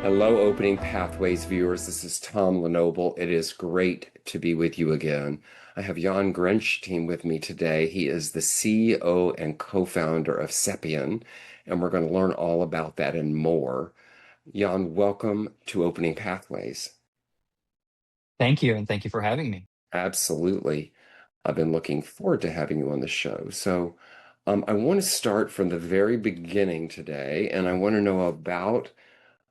Hello, Opening Pathways viewers. This is Tom Lenoble. It is great to be with you again. I have Jan Grinshtein with me today. He is the CEO and co-founder of Cepien, and we're going to learn all about that and more. Jan, welcome to Opening Pathways. Thank you, and thank you for having me. Absolutely. I've been looking forward to having you on the show. I want to start from the very beginning today, and I want to know about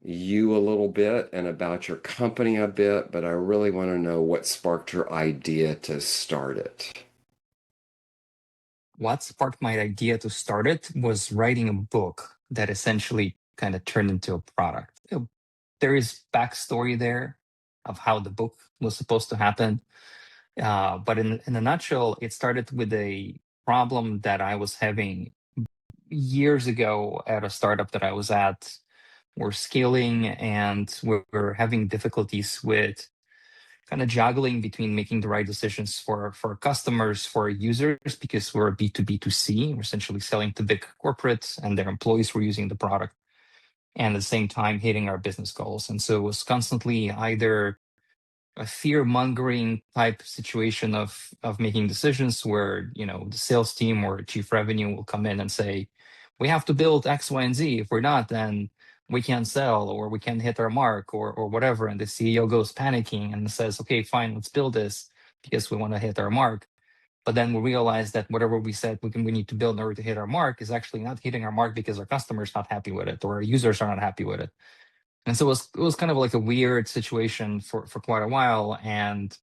you a little bit and about your company a bit, but I really want to know what sparked your idea to start it. What sparked my idea to start it was writing a book that essentially kind of turned into a product. There is backstory there of how the book was supposed to happen. But in a nutshell, it started with a problem that I was having years ago at a startup that I was at. We're scaling and we're having difficulties with kind of juggling between making the right decisions for customers, for users, because we're B2B2C. We're essentially selling to big corporates and their employees were using the product, and at the same time hitting our business goals. And so it was constantly either a fear-mongering type situation of making decisions where, the sales team or chief revenue will come in and say, we have to build X, Y, and Z. If we're not, then we can't sell or we can't hit our mark or whatever. And the CEO goes panicking and says, okay, fine, let's build this because we want to hit our mark. But then we realize that whatever we said we need to build in order to hit our mark is actually not hitting our mark because our customers not happy with it or our users are not happy with it. And so it was kind of like a weird situation for quite a while, and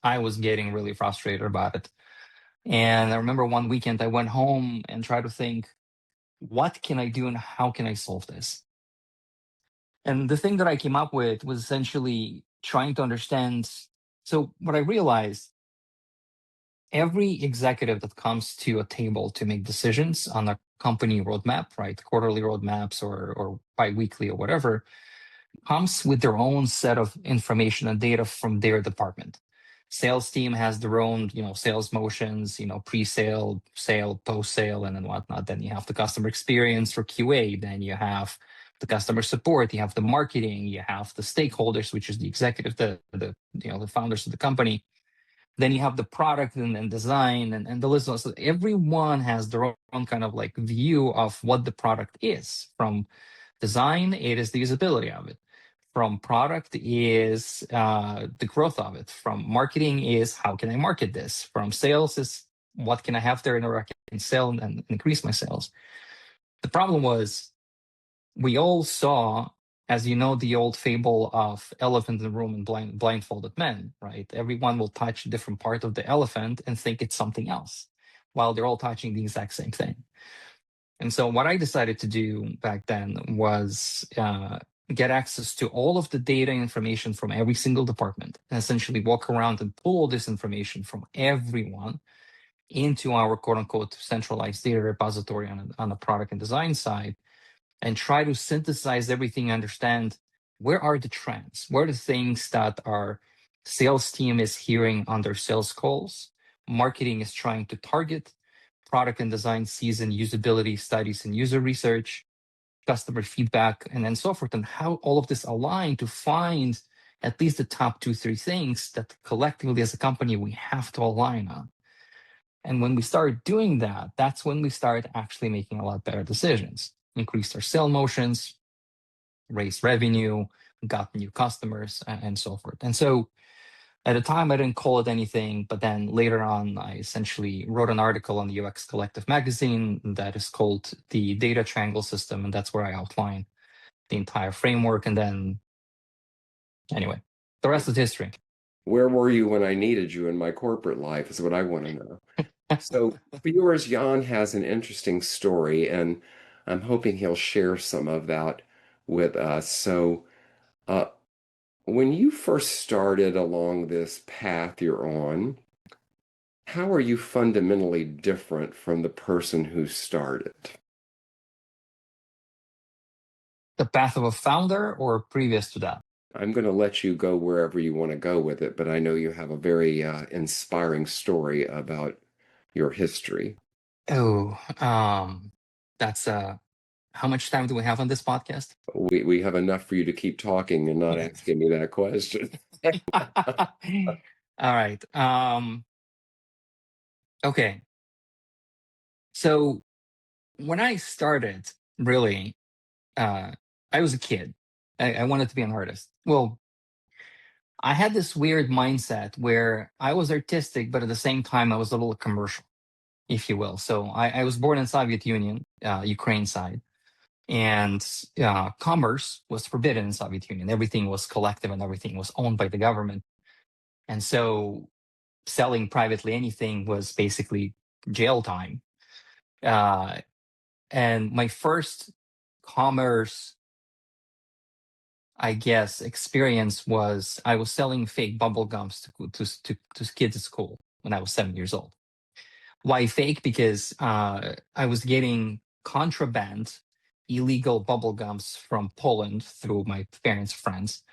I was getting really frustrated about it. And I remember one weekend I went home and tried to think, what can I do and how can I solve this? And the thing that I came up with was essentially trying to understand. So what I realized, every executive that comes to a table to make decisions on a company roadmap, right, quarterly roadmaps or bi-weekly or whatever, comes with their own set of information and data from their department. Sales team has their own, sales motions, pre-sale, sale, post-sale, and then whatnot. Then you have the customer experience for QA. Then you have the customer support. You have the marketing. You have the stakeholders, which is the executive, the founders of the company. Then you have the product and design and the list. So everyone has their own kind of like view of what the product is. From design, it is the usability of it. From product is the growth of it. From marketing is how can I market this. From sales is what can I have there in order I can sell and increase my sales. The problem was we all saw, as you know, the old fable of elephant in the room and blindfolded men, right? Everyone will touch a different part of the elephant and think it's something else, while they're all touching the exact same thing. And so what I decided to do back then was get access to all of the data and information from every single department and essentially walk around and pull this information from everyone into our quote unquote centralized data repository on the product and design side, and try to synthesize everything, understand where are the trends, where are the things that our sales team is hearing on their sales calls, marketing is trying to target, product and design sees in usability studies and user research, customer feedback, and then so forth, and how all of this align to find at least the top 2-3 things that collectively as a company we have to align on. And when we start doing that, that's when we start actually making a lot better decisions. Increased our sale motions, raised revenue, got new customers, and so forth. And so at the time, I didn't call it anything, but then later on, I essentially wrote an article on the UX Collective magazine that is called the Data Triangle System, and that's where I outline the entire framework. And then, anyway, the rest is history. Where were you when I needed you in my corporate life is what I want to know. So, viewers, Jan has an interesting story, and I'm hoping he'll share some of that with us. Uh, when you first started along this path you're on, how are you fundamentally different from the person who started? The path of a founder or previous to that? I'm going to let you go wherever you want to go with it, but I know you have a very inspiring story about your history. Oh, that's a How much time do we have on this podcast? We have enough for you to keep talking and not asking me that question. All right. Okay. So when I started, really, I was a kid. I wanted to be an artist. Well, I had this weird mindset where I was artistic, but at the same time, I was a little commercial, if you will. So I was born in Soviet Union, Ukraine side, and commerce was forbidden in Soviet Union. Everything was collective and everything was owned by the government. And so selling privately anything was basically jail time. Uh, and my first commerce, I guess, experience was I was selling fake bubble gums to kids at school when I was 7 years old. Why fake? Because I was getting contraband, illegal bubble gums from Poland through my parents' friends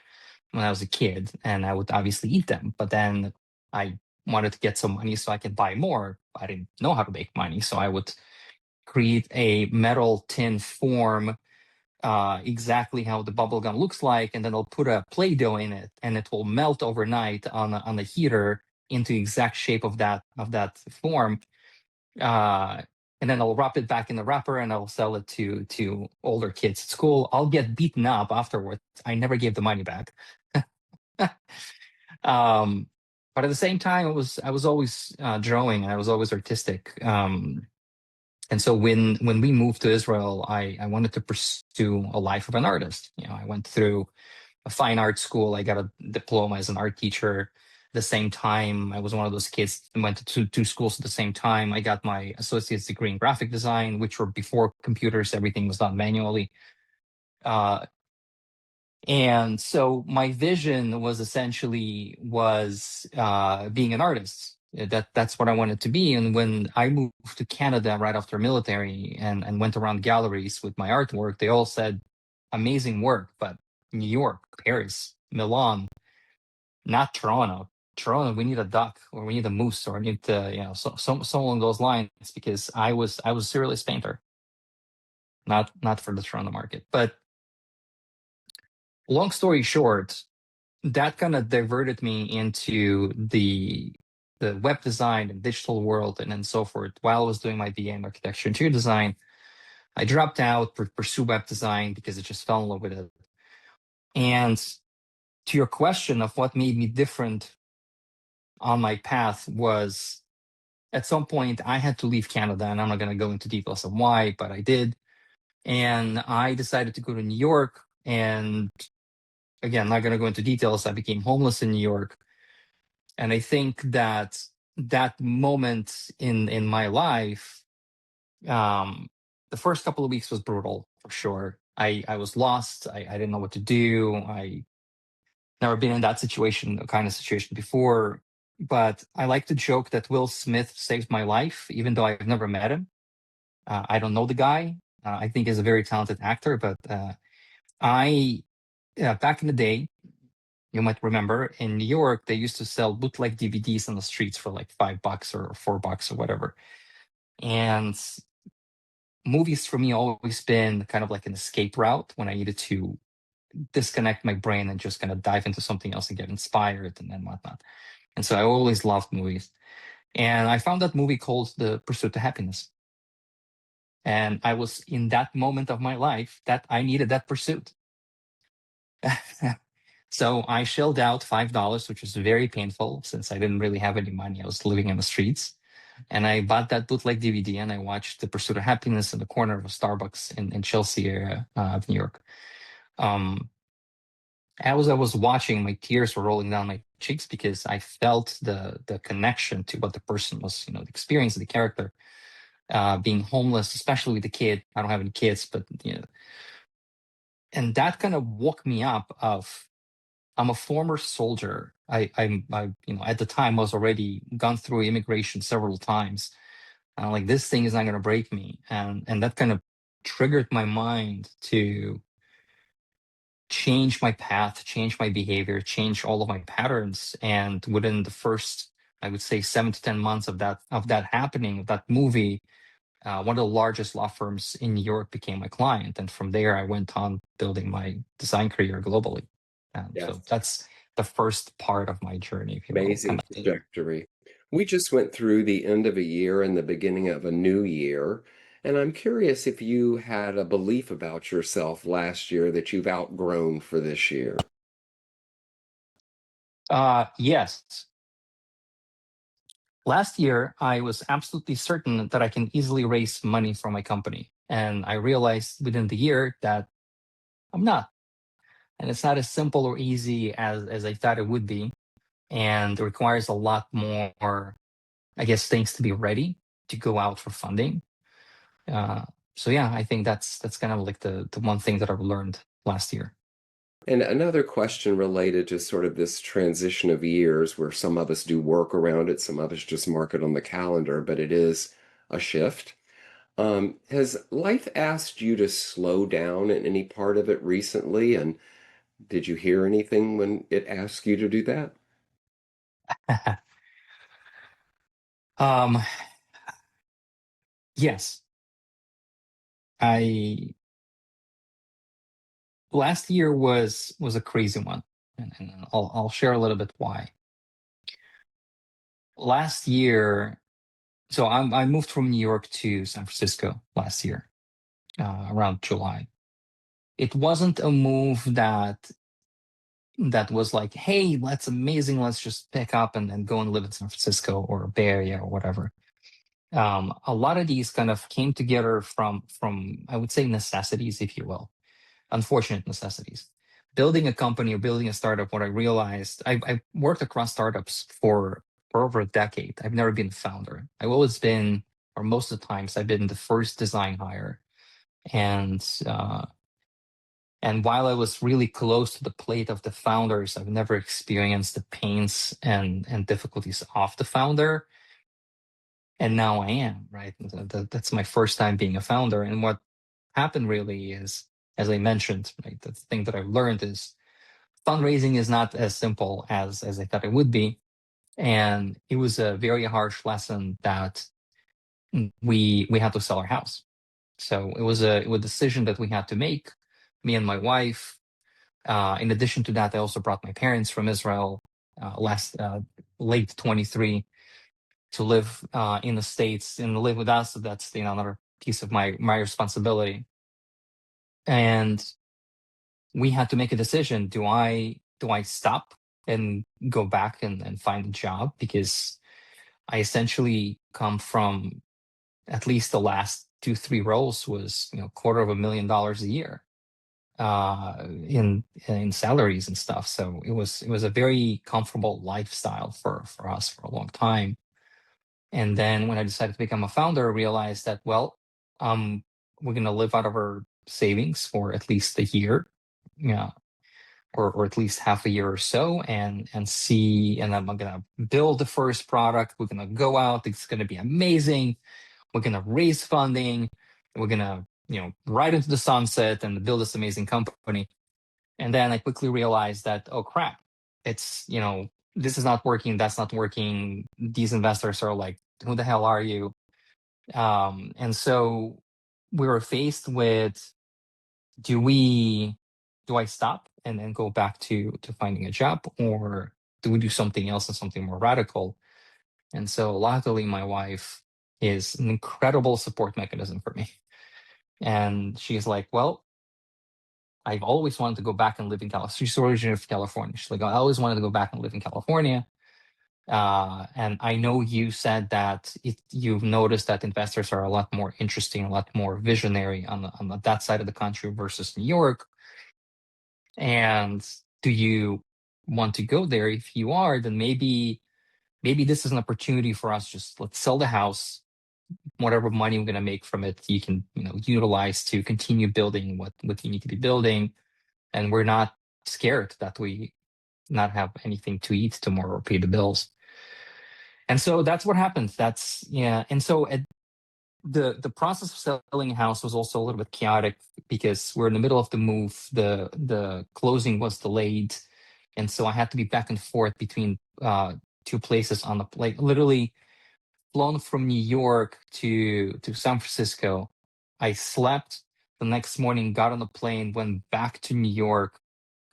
when I was a kid, and I would obviously eat them. But then I wanted to get some money so I could buy more. I didn't know how to make money, so I would create a metal tin form exactly how the bubble gum looks like, and then I'll put a Play-Doh in it, and it will melt overnight on the heater into exact shape of that form. Uh, and then I'll wrap it back in the wrapper, and I'll sell it to older kids at school. I'll get beaten up afterwards. I never gave the money back. um, but at the same time, I was always drawing, and I was always artistic. And so when we moved to Israel, I wanted to pursue a life of an artist. You know, I went through a fine art school. I got a diploma as an art teacher. The same time, I was one of those kids that went to two schools at the same time. I got my associate's degree in graphic design, which were before computers. Everything was done manually. Uh, and so my vision was essentially being an artist. That's what I wanted to be. And when I moved to Canada right after military and went around galleries with my artwork, they all said, amazing work, but New York, Paris, Milan, not Toronto. Toronto, we need a duck, or we need a moose, or we need so along those lines, because I was a serialist painter, not for the Toronto market. But long story short, that kind of diverted me into the web design and digital world, and then so forth. While I was doing my BA in architecture interior design, I dropped out to pursue web design because I just fell in love with it. And to your question of what made me different on my path was, at some point I had to leave Canada, and I'm not going to go into details of why, but I did. And I decided to go to New York. And again, not going to go into details. I became homeless in New York. And I think that that moment in my life, the first couple of weeks was brutal for sure. I was lost. I didn't know what to do. I never been in that situation, the kind of situation before. But I like to joke that Will Smith saved my life, even though I've never met him. I don't know the guy. I think he's a very talented actor, but I back in the day, you might remember in New York, they used to sell bootleg DVDs on the streets for like $5 or $4 or whatever. And movies for me always been kind of like an escape route when I needed to disconnect my brain and just kind of dive into something else and get inspired and then whatnot. And so I always loved movies. And I found that movie called The Pursuit to Happiness. And I was in that moment of my life that I needed that pursuit. So I shelled out $5, which was very painful since I didn't really have any money. I was living in the streets. And I bought that bootleg DVD, and I watched The Pursuit of Happiness in the corner of a Starbucks in Chelsea area of New York. As I was watching, my tears were rolling down my cheeks because I felt the connection to what the person was, the experience of the character, being homeless, especially with the kid. I don't have any kids, but and that kind of woke me up. I'm a former soldier. At the time I was already gone through immigration several times. Like, this thing is not going to break me, and that kind of triggered my mind to change my path, change my behavior, change all of my patterns. And within the first, I would say, 7 to 10 months of that happening, of that movie, one of the largest law firms in New York became my client, and from there I went on building my design career globally. So Yes. that's the first part of my journey, if you will. Amazing trajectory. We just went through the end of a year and the beginning of a new year. And I'm curious if you had a belief about yourself last year that you've outgrown for this year. Yes. Last year, I was absolutely certain that I can easily raise money for my company. And I realized within the year that I'm not. And it's not as simple or easy as I thought it would be. And it requires a lot more, I guess, things to be ready to go out for funding. So yeah, I think that's kind of like the one thing that I've learned last year. And another question related to sort of this transition of years where some of us do work around it, some of us just mark it on the calendar, but it is a shift. Has life asked you to slow down in any part of it recently? And did you hear anything when it asked you to do that? um, yes, I last year was a crazy one, and I'll share a little bit why. Last year, so I moved from New York to San Francisco last year, around July. It wasn't a move that was like, hey, that's amazing, let's just pick up and go and live in San Francisco or Bay Area or whatever. A lot of these kind of came together from I would say necessities, if you will, unfortunate necessities. Building a company or building a startup, what I realized, I worked across startups for over a decade. I've never been a founder. I've always been, or most of the times, I've been the first design hire. And while I was really close to the plate of the founders, I've never experienced the pains and difficulties of the founder. And now I am, right? That's my first time being a founder. And what happened really is, as I mentioned, right, the thing that I've learned is fundraising is not as simple as I thought it would be. And it was a very harsh lesson that we had to sell our house. So it was a decision that we had to make, me and my wife. In addition to that, I also brought my parents from Israel last late 23 to live in the States and live with us. So that's another piece of my responsibility. And we had to make a decision. Do I stop and go back and find a job? Because I essentially come from, at least the last 2 3 roles was $250,000 a year in salaries and stuff. So it was a very comfortable lifestyle for us for a long time. And then when I decided to become a founder, I realized that, well, we're going to live out of our savings for at least a year, yeah, or at least half a year or so, and see. And I'm going to build the first product. We're going to go out. It's going to be amazing. We're going to raise funding. We're going to, ride into the sunset and build this amazing company. And then I quickly realized that, oh crap, it's, this is not working. That's not working. These investors are like, who the hell are you? And so we were faced with, do I stop and then go back to finding a job, or do we do something else and something more radical? And so luckily my wife is an incredible support mechanism for me. And she's like, well, I've always wanted to go back and live in California. She's originally from California. She's like, I always wanted to go back and live in California. And I know you said that you've noticed that investors are a lot more interesting, a lot more visionary on that side of the country versus New York. And do you want to go there? If you are, then maybe this is an opportunity for us. Just let's sell the house. Whatever money we're going to make from it, you can utilize to continue building what you need to be building. And we're not scared that we not have anything to eat tomorrow or pay the bills. And so that's what happened. And so the process of selling a house was also a little bit chaotic because we're in the middle of the move. The closing was delayed, and so I had to be back and forth between two places on the, like, literally flown from New York to San Francisco. I slept the next morning, got on a plane, went back to New York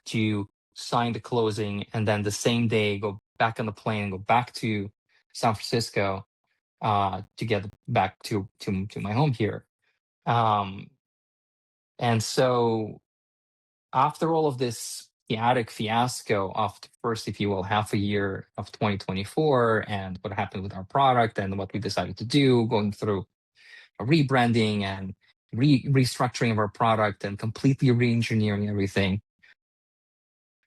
to sign the closing, and then the same day go back on the plane and go back to San Francisco to get back to my home here. And so after all of this chaotic fiasco of the first, if you will, half a year of 2024 and what happened with our product and what we decided to do, going through a rebranding and restructuring of our product and completely re-engineering everything,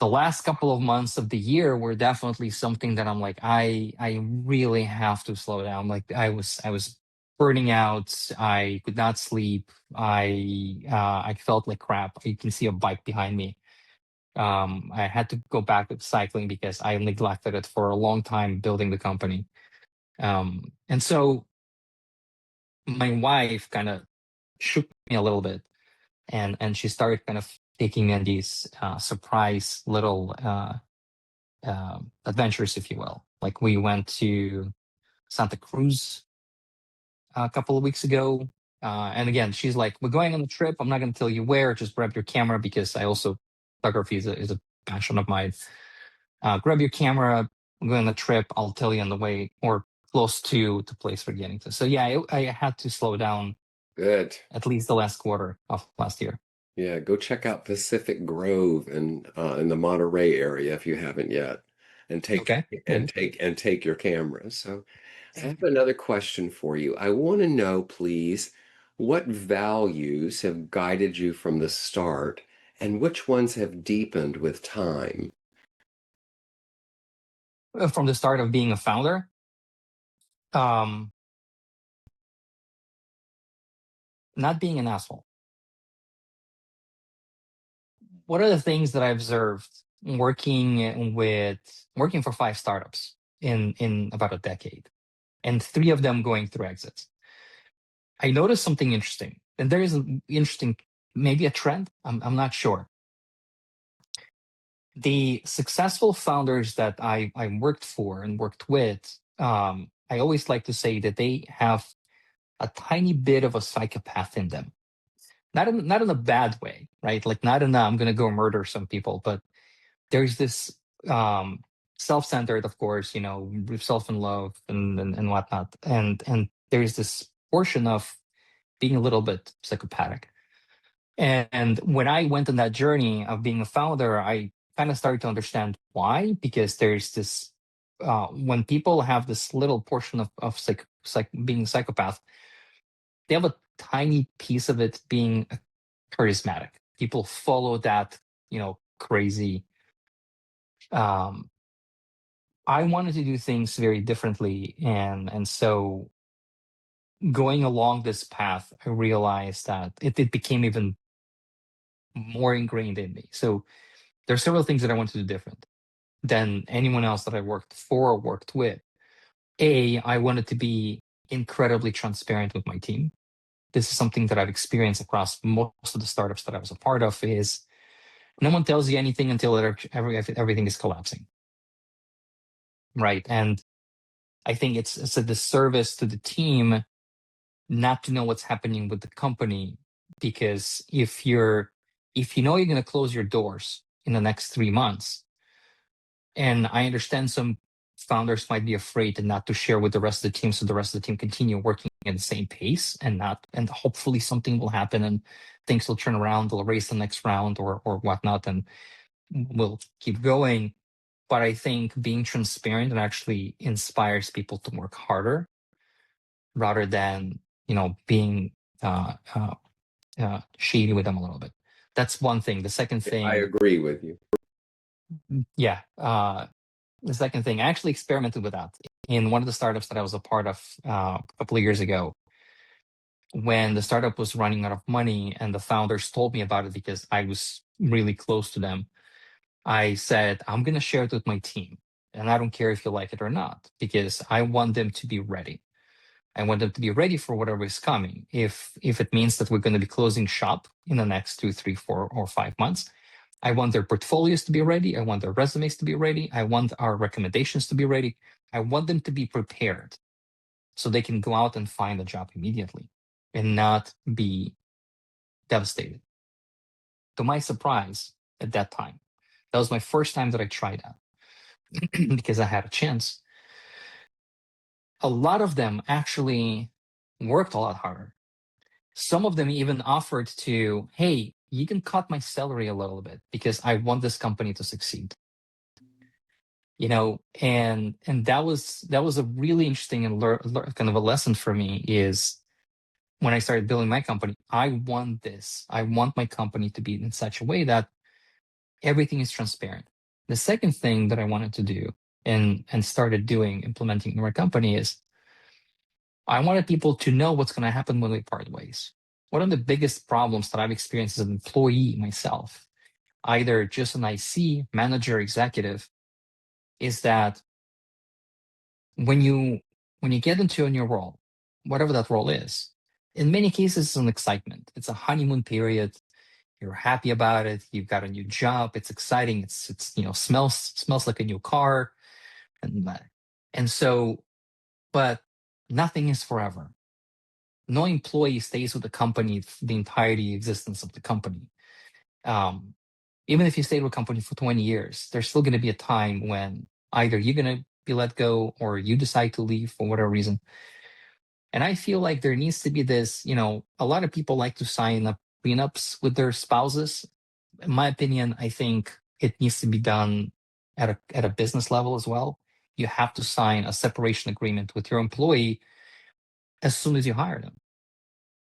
the last couple of months of the year were definitely something that I'm like, I really have to slow down. Like I was burning out. I could not sleep. I felt like crap. You can see a bike behind me. I had to go back to cycling because I neglected it for a long time building the company. And so my wife kind of shook me a little bit, and she started kind of taking me on these surprise little adventures, if you will. Like we went to Santa Cruz a couple of weeks ago. And again, she's like, "We're going on a trip. I'm not going to tell you where. Just grab your camera," because I also photography is a passion of mine. Grab your camera. We're going on a trip. I'll tell you on the way or close to the place we're getting to. So yeah, I had to slow down Good. at least the last quarter of last year. Yeah, go check out Pacific Grove in the Monterey area if you haven't yet, and Okay, maybe. take your camera. So I have another question for you. I want to know, please, what values have guided you from the start, and which ones have deepened with time? From the start of being a founder, um, not being an asshole. What are the things that I observed working for 5 startups in about a decade, and 3 of them going through exits? I noticed something interesting, and there is an interesting, maybe a trend. I'm not sure. The successful founders that I worked for and worked with, I always like to say that they have a tiny bit of a psychopath in them. Not in a bad way, right? Like not in a, I'm gonna go murder some people, but there's this um self-centered, of course, with self in love and whatnot. And there's this portion of being a little bit psychopathic. And when I went on that journey of being a founder, I kind of started to understand why, because there's this when people have this little portion of being a psychopath, they have a tiny piece of it being charismatic. People follow that, crazy. Um, I wanted to do things very differently, and so going along this path, I realized that it became even more ingrained in me. So there are several things that I wanted to do different than anyone else that I worked for or worked with. I wanted to be incredibly transparent with my team. This is something that I've experienced across most of the startups that I was a part of. Is no one tells you anything until everything is collapsing, right? And I think it's a disservice to the team not to know what's happening with the company, because if you know you're going to close your doors in the next 3 months, and I understand some founders might be afraid and not to share with the rest of the team, so the rest of the team continue working at the same pace and hopefully something will happen and things will turn around, they'll raise the next round or whatnot, and we'll keep going. But I think being transparent and actually inspires people to work harder rather than being shady with them a little bit. That's one thing. The second I thing, agree with you. yeah, the second thing, I actually experimented with that in one of the startups that I was a part of a couple of years ago. When the startup was running out of money and the founders told me about it because I was really close to them, I said, I'm going to share it with my team. And I don't care if you like it or not, because I want them to be ready. I want them to be ready for whatever is coming. If it means that we're going to be closing shop in the next 2, 3, 4, or 5 months, I want their portfolios to be ready. I want their resumes to be ready. I want our recommendations to be ready. I want them to be prepared. so they can go out and find a job immediately and not be devastated. To my surprise, at that time, that was my first time that I tried that because I had a chance. A lot of them actually worked a lot harder. Some of them even offered to, hey, you can cut my salary a little bit because I want this company to succeed. And that was a really interesting and kind of a lesson for me. Is when I started building my company, I want this. I want my company to be in such a way that everything is transparent. The second thing that I wanted to do and started doing, implementing in my company, is I wanted people to know what's going to happen when we part ways. One of the biggest problems that I've experienced as an employee myself, either just an IC, manager, executive, is that when you get into a new role, whatever that role is, in many cases it's an excitement. It's a honeymoon period. You're happy about it. You've got a new job. It's exciting. It's smells like a new car, and so, but nothing is forever. No employee stays with the company the entirety existence of the company. Um, Even if you stayed with a company for 20 years, there's still going to be a time when either you're going to be let go or you decide to leave for whatever reason. And I feel like there needs to be this, a lot of people like to sign up prenups with their spouses. In my opinion, I think it needs to be done at a business level as well. You have to sign a separation agreement with your employee as soon as you hire them,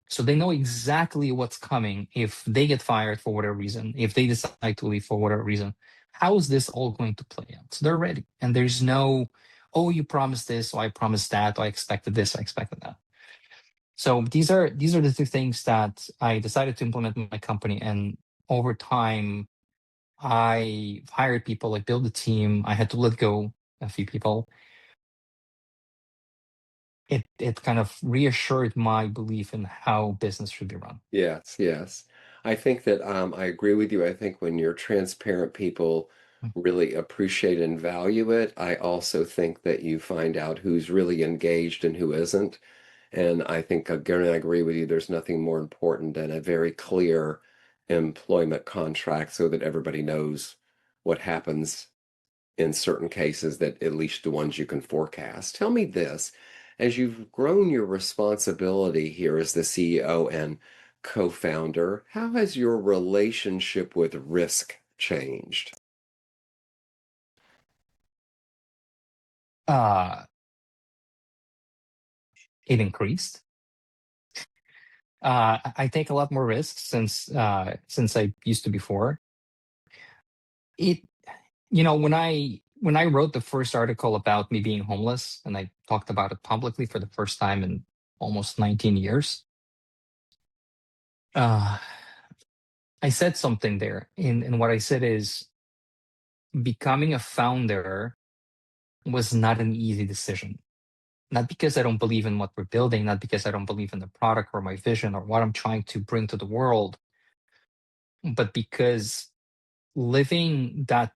so they know exactly what's coming if they get fired for whatever reason, if they decide to leave for whatever reason. How is this all going to play out? So they're ready, and there's no, oh, you promised this, or I promised that, or I expected this, I expected that. So these are the two things that I decided to implement in my company, and over time, I hired people, I built a team, I had to let go a few people. It kind of reassured my belief in how business should be run. Yes, yes. I think that I agree with you. I think when you're transparent, people really appreciate and value it. I also think that you find out who's really engaged and who isn't. And I think, again, I agree with you. There's nothing more important than a very clear employment contract so that everybody knows what happens in certain cases, that at least the ones you can forecast. Tell me this, as you've grown your responsibility here as the CEO and co-founder, how has your relationship with risk changed? Uh, it increased. I take a lot more risks since I used to before. It when I wrote the first article about me being homeless, and I talked about it publicly for the first time in almost 19 years. Uh, I said something there, and what I said is becoming a founder was not an easy decision. Not because I don't believe in what we're building, not because I don't believe in the product or my vision or what I'm trying to bring to the world, but because living that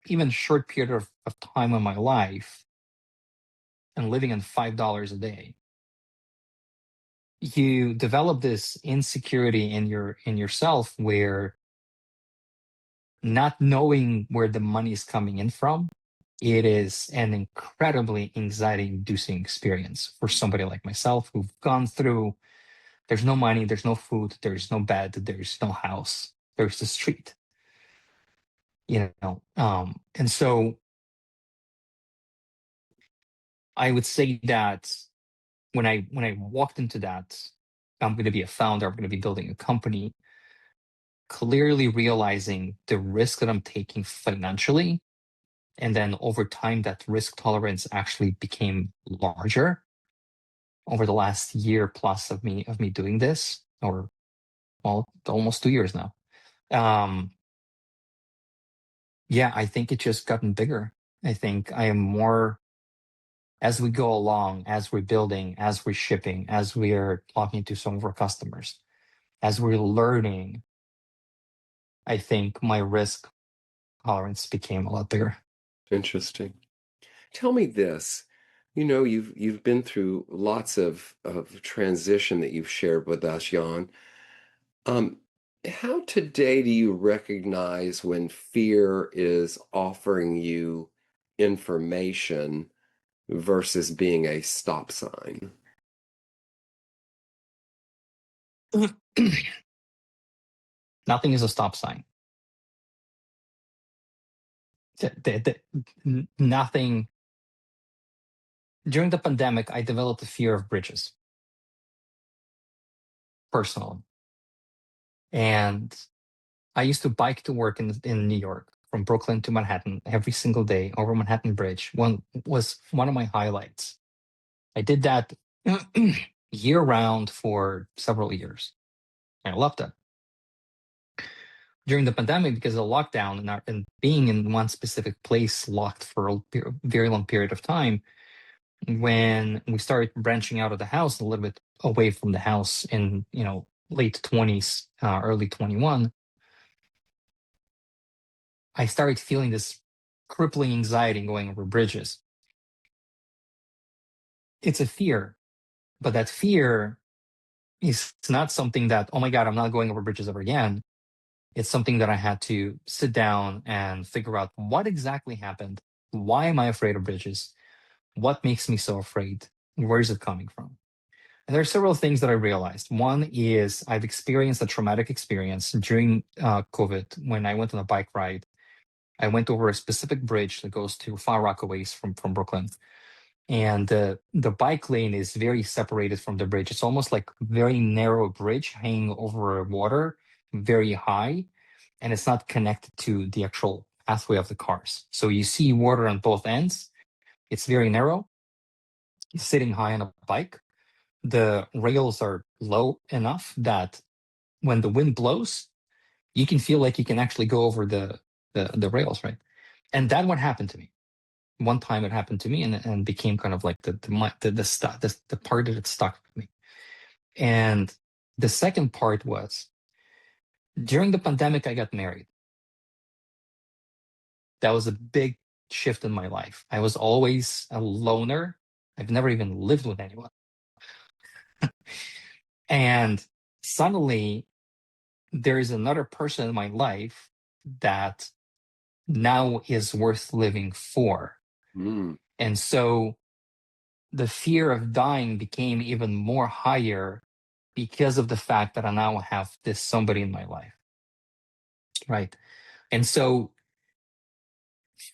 even short period of time in my life and living on $5 a day, you develop this insecurity in yourself, where not knowing where the money is coming in from, it is an incredibly anxiety inducing experience for somebody like myself who've gone through, there's no money, there's no food, there's no bed, there's no house, there's the street. And so I would say that when I walked into that, I'm going to be a founder, I'm going to be building a company, clearly realizing the risk that I'm taking financially, and then over time that risk tolerance actually became larger over the last year plus of me doing this, or well, almost 2 years now. Yeah, I think it's just gotten bigger. I think I am more, as we go along, as we're building, as we're shipping, as we are talking to some of our customers, as we're learning, I think my risk tolerance became a lot bigger. Interesting. Tell me this. you've been through lots of transition that you've shared with us, Jan. Um, how today do you recognize when fear is offering you information versus being a stop sign? Nothing is a stop sign. Nothing. During the pandemic, I developed a fear of bridges, personally. And I used to bike to work in New York from Brooklyn to Manhattan every single day over Manhattan Bridge. One was one of my highlights. I did that year round for several years. I loved it. During the pandemic, because of the lockdown and being in one specific place locked for a very long period of time, when we started branching out of the house a little bit away from the house in late 20s, early 21, I started feeling this crippling anxiety going over bridges. It's a fear, but that fear is not something that, oh my God, I'm not going over bridges ever again. It's something that I had to sit down and figure out what exactly happened. Why am I afraid of bridges? What makes me so afraid? Where is it coming from? And there are several things that I realized. One is I've experienced a traumatic experience during COVID when I went on a bike ride. I went over a specific bridge that goes to Far Rockaways from Brooklyn. And the bike lane is very separated from the bridge. It's almost like a very narrow bridge hanging over water, very high, and it's not connected to the actual pathway of the cars. So you see water on both ends. It's very narrow. You're sitting high on a bike. The rails are low enough that when the wind blows, you can feel like you can actually go over the rails, right? And that what happened to me. One time it happened to me and became kind of like the part that it stuck with me. And the second part was during the pandemic, I got married. That was a big shift in my life. I was always a loner. I've never even lived with anyone. And suddenly there is another person in my life that now is worth living for. Mm. And so the fear of dying became even more higher because of the fact that I now have this somebody in my life. Right. And so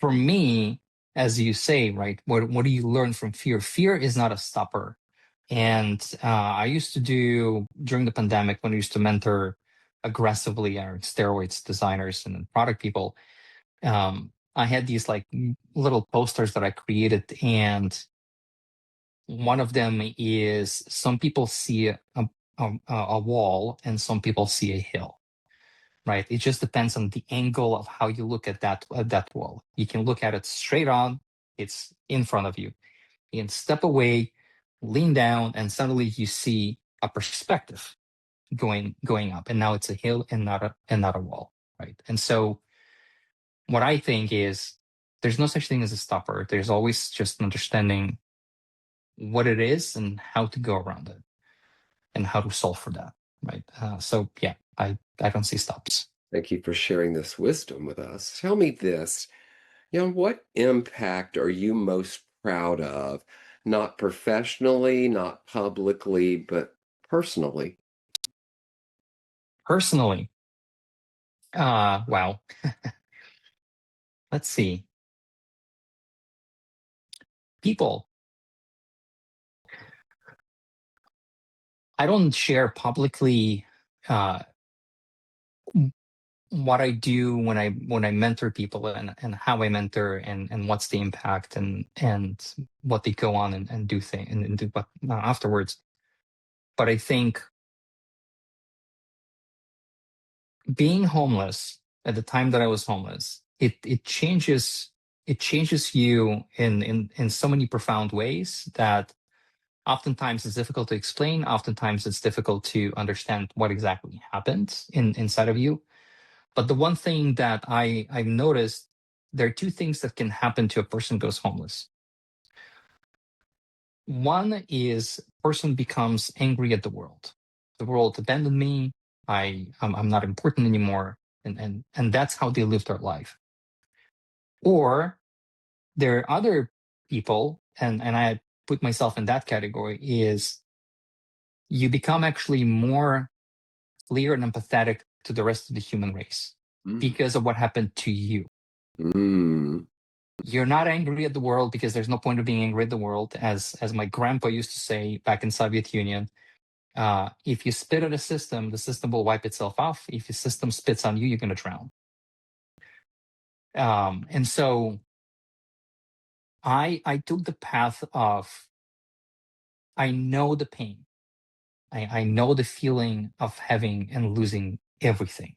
for me, as you say, right, what do you learn from fear? Fear is not a stopper. And I used to do during the pandemic when I used to mentor aggressively steroids designers and product people. I had these like little posters that I created, and one of them is some people see a wall and some people see a hill, right? It just depends on the angle of how you look at that wall. You can look at it straight on, it's in front of you. You can step away, lean down, and suddenly you see a perspective going up, and now it's a hill and not a wall, right? And so what I think is there's no such thing as a stopper. There's always just understanding what it is and how to go around it and how to solve for that, right? So yeah, I don't see stops. Thank you for sharing this wisdom with us. Tell me this, what impact are you most proud of? Not professionally, not publicly, but personally. Personally, well, let's see. People, I don't share publicly uh, what I do when I mentor people and how I mentor and what's the impact and what they go on and do things and do what afterwards. But I think being homeless at the time that I was homeless, it changes you in so many profound ways that oftentimes it's difficult to explain. Oftentimes it's difficult to understand what exactly happened inside of you. But the one thing that I've noticed, there are two things that can happen to a person who goes homeless. One is person becomes angry at the world. The world abandoned me. I'm not important anymore, and that's how they live their life. Or there are other people, and I put myself in that category, is you become actually more clear and empathetic to the rest of the human race Mm. because of what happened to you. Mm. You're not angry at the world because there's no point of being angry at the world. As my grandpa used to say back in Soviet Union, if you spit at a system, the system will wipe itself off. If the system spits on you, you're going to drown. And so I took the path of, I know the pain. I know the feeling of having and losing everything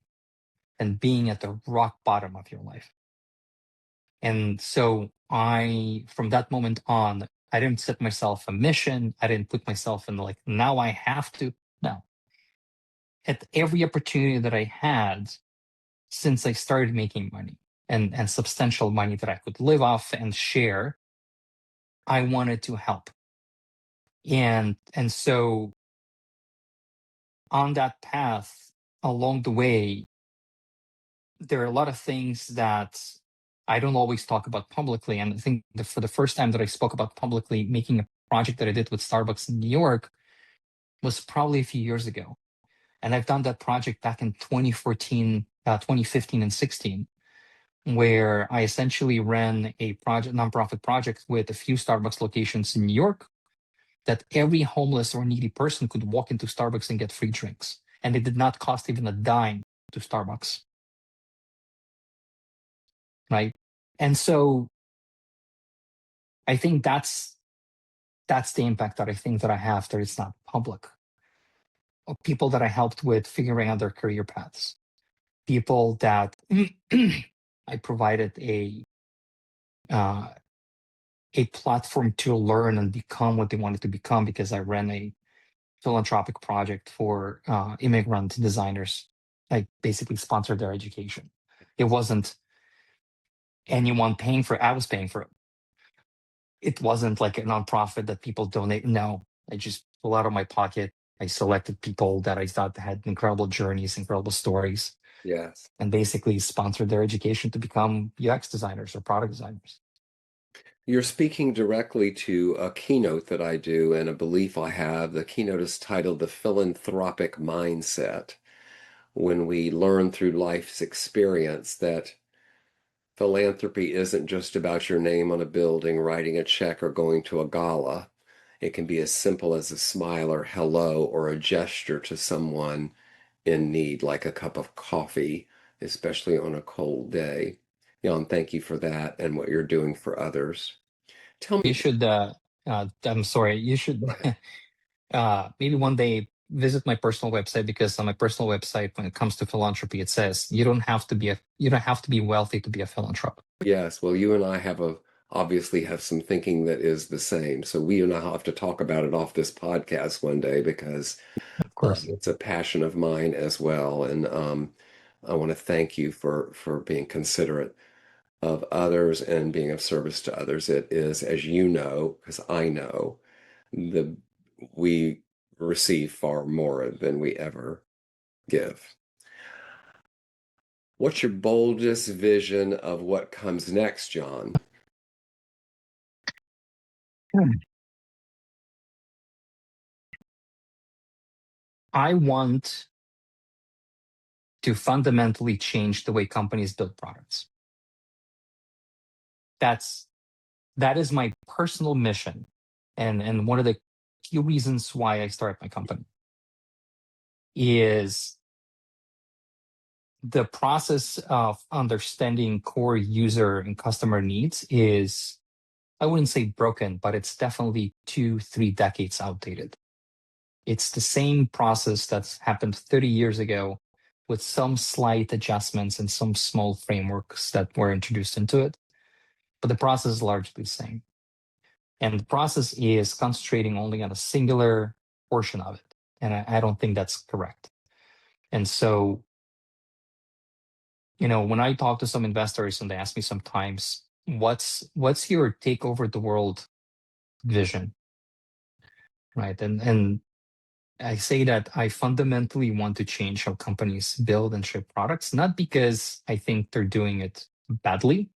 and being at the rock bottom of your life. And so from that moment on, I didn't set myself a mission. I didn't put myself in like, now I have to. No. At every opportunity that I had since I started making money and substantial money that I could live off and share, I wanted to help. And so on that path, along the way, there are a lot of things that I don't always talk about publicly. And I think for the first time that I spoke about publicly, making a project that I did with Starbucks in New York was probably a few years ago. And I've done that project back in 2014, 2015 and 16, where I essentially ran a nonprofit project with a few Starbucks locations in New York that every homeless or needy person could walk into Starbucks and get free drinks. And it did not cost even a dime to Starbucks. Right. And so I think that's the impact that I think that I have that it's not public. Of people that I helped with figuring out their career paths, people that I provided uh, a platform to learn and become what they wanted to become because I ran a philanthropic project for immigrant designers. I basically sponsored their education. It wasn't anyone paying for it. I was paying for it. It wasn't like a nonprofit that people donate. No, I just pulled out of my pocket. I selected people that I thought had incredible journeys, incredible stories, Yes. and basically sponsored their education to become UX designers or product designers. You're speaking directly to a keynote that I do and a belief I have. The keynote is titled The Philanthropic Mindset. When we learn through life's experience that philanthropy isn't just about your name on a building, writing a check, or going to a gala. It can be as simple as a smile or hello or a gesture to someone in need, like a cup of coffee, especially on a cold day. Jan, thank you for that and what you're doing for others. Tell You me, should. I'm sorry. You should maybe one day visit my personal website, because on my personal website, when it comes to philanthropy, it says you don't have to be wealthy to be a philanthropist. yes, well, you and I obviously have some thinking that is the same. So we and I have to talk about it off this podcast one day because Of course. it's a passion of mine as well. And I want to thank you for being considerate of others and being of service to others. It is, as you know, because I know, the we receive far more than we ever give. What's your boldest vision of what comes next, John? I want to fundamentally change the way companies build products. That is my personal mission, and one of the key reasons why I started my company is the process of understanding core user and customer needs is, I wouldn't say broken, but it's definitely 2-3 decades outdated. It's the same process that's happened 30 years ago with some slight adjustments and some small frameworks that were introduced into it. But the process is largely the same. And the process is concentrating only on a singular portion of it. And I don't think that's correct. And so, when I talk to some investors and they ask me sometimes, what's your take over the world vision? right? And I say that I fundamentally want to change how companies build and ship products, not because I think they're doing it badly.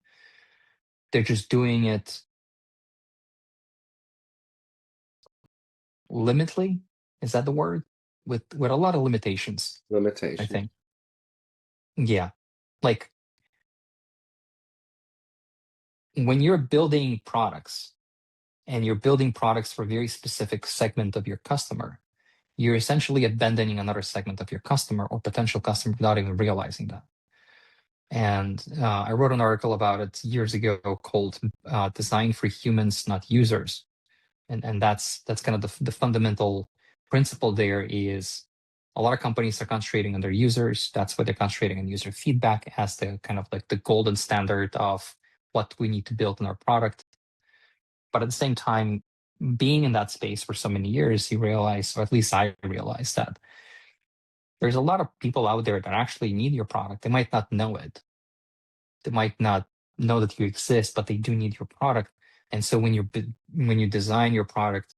They're just doing it limitly. Is that the word? With a lot of limitations, I Limitation. think. Yeah. Like when you're building products and you're building products for a very specific segment of your customer, you're essentially abandoning another segment of your customer or potential customer without even realizing that. And I wrote an article about it years ago called "Design for Humans, Not Users," and that's kind of the fundamental principle. There is a lot of companies are concentrating on their users. That's why they're concentrating on user feedback as the kind of like the golden standard of what we need to build in our product. But at the same time, being in that space for so many years, you realize, or at least I realized, that there's a lot of people out there that actually need your product. They might not know it. They might not know that you exist, but they do need your product. And so when you design your product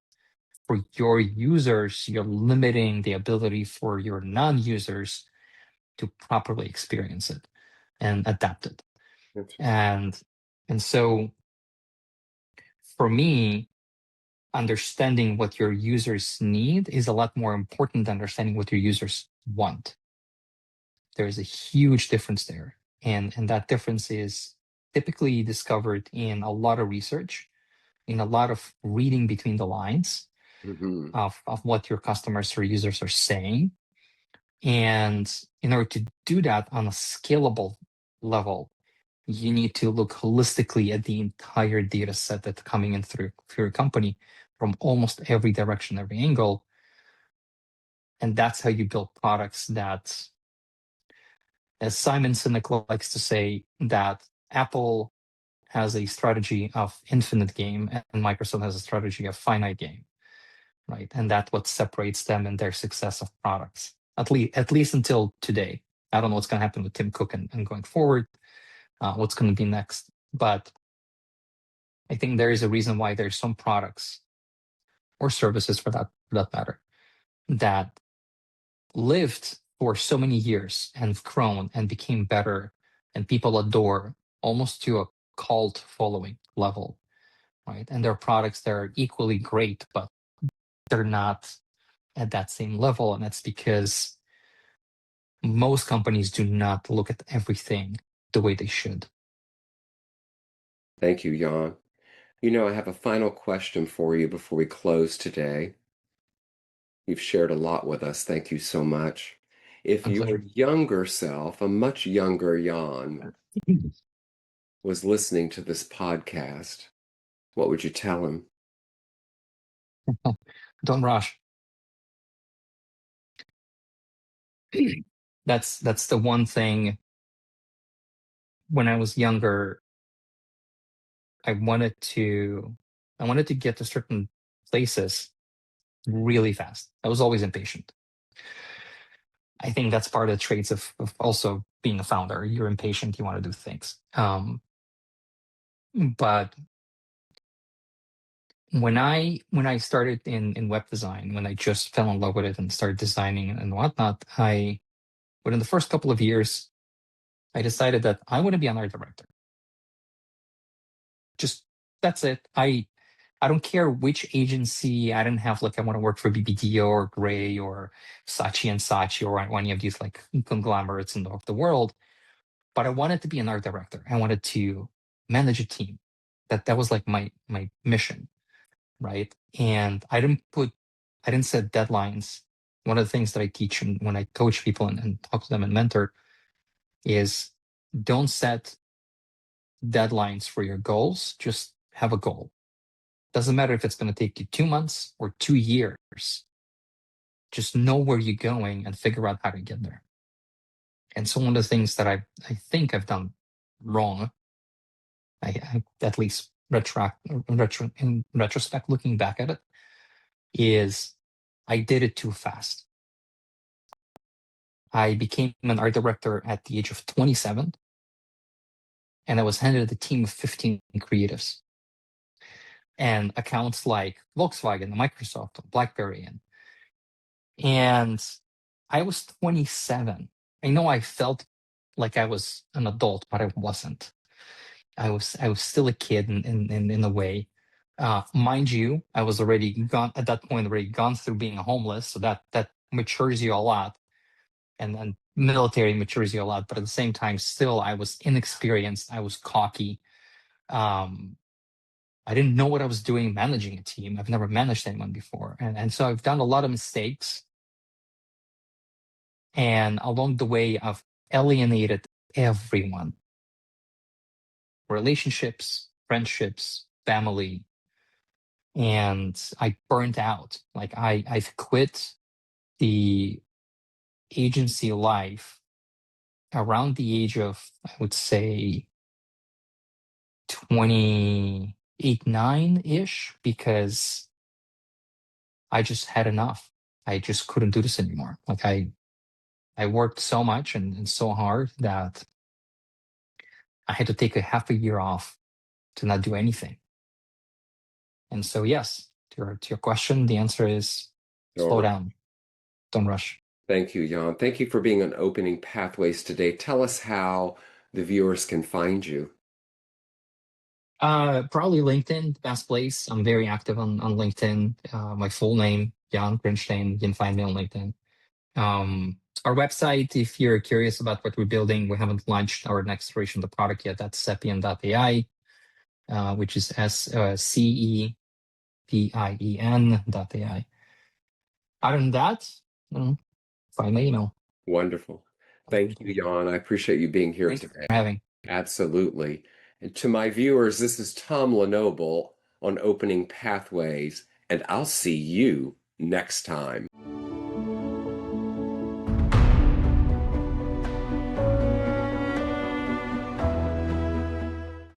for your users, you're limiting the ability for your non-users to properly experience it and adapt it. Interesting. And so for me, understanding what your users need is a lot more important than understanding what your users want. There is a huge difference there. And that difference is typically discovered in a lot of research, in a lot of reading between the lines Hmm. of what your customers or users are saying. And in order to do that on a scalable level, you need to look holistically at the entire data set that's coming in through your company from almost every direction, every angle. And that's how you build products that, as Simon Sinek likes to say, that Apple has a strategy of infinite game and Microsoft has a strategy of finite game, right? And that's what separates them and their success of products, at least until today. I don't know what's going to happen with Tim Cook and going forward, what's going to be next. But I think there is a reason why there's some products or services for that matter that lived for so many years and have grown and became better and people adore almost to a cult following level, right? And there are products that are equally great, but they're not at that same level. And that's because most companies do not look at everything the way they should. Thank you, Jan. I have a final question for you before we close today. You've shared a lot with us. Thank you so much. If My your pleasure. younger self, a much younger Jan, was listening to this podcast, what would you tell him? Don't rush. That's the one thing. When I was younger, I wanted to I wanted to get to certain places really fast. I was always impatient. I think that's part of the traits of also being a founder. You're impatient, you want to do things. But when I started in web design, when I just fell in love with it and started designing and whatnot, within the first couple of years, I decided that I want to be an art director. Just that's it. I don't care which agency. I didn't have like I want to work for BBDO or Gray or Saatchi and Saatchi or any of these like conglomerates in the world. But I wanted to be an art director. I wanted to manage a team. That was like my mission, right? And I didn't set deadlines. One of the things that I teach and when I coach people and talk to them and mentor is don't set deadlines for your goals. Just have a goal. Doesn't matter if it's going to take you 2 months or 2 years. Just know where you're going and figure out how to get there. And so one of the things that I think I've done wrong, I at least in retrospect, looking back at it, is I did it too fast. I became an art director at the age of 27, and I was handed a team of 15 creatives. and accounts like Volkswagen, Microsoft, BlackBerry, and I was 27. I know I felt like I was an adult, but I wasn't. I was still a kid in a way. Mind you, I was already gone at that point, already gone through being homeless, so that matures you a lot, and then military matures you a lot. But at the same time, still, I was inexperienced. I was cocky. I didn't know what I was doing managing a team. I've never managed anyone before, and so I've done a lot of mistakes. And along the way, I've alienated everyone: relationships, friendships, family. And I burnt out. Like I've quit the agency life around the age of, I would say, 28, 9-ish, because I just had enough. I just couldn't do this anymore. Like I worked so much and so hard that I had to take a half a year off to not do anything. And so, yes, to your question, the answer is slow down, don't rush. Thank you, Jan. Thank you for being on Opening Pathways today. Tell us how the viewers can find you. Probably LinkedIn, the best place. I'm very active on LinkedIn. My full name, Jan Grinshtein. You can find me on LinkedIn. Our website, if you're curious about what we're building, we haven't launched our next iteration of the product yet. That's Cepien AI, which is CEPIEN.ai. Other than that, find my email. Wonderful. Thank you, Jan. I appreciate you being here today. Thanks for having. Absolutely. And to my viewers, this is Tom Lenoble on Opening Pathways, and I'll see you next time.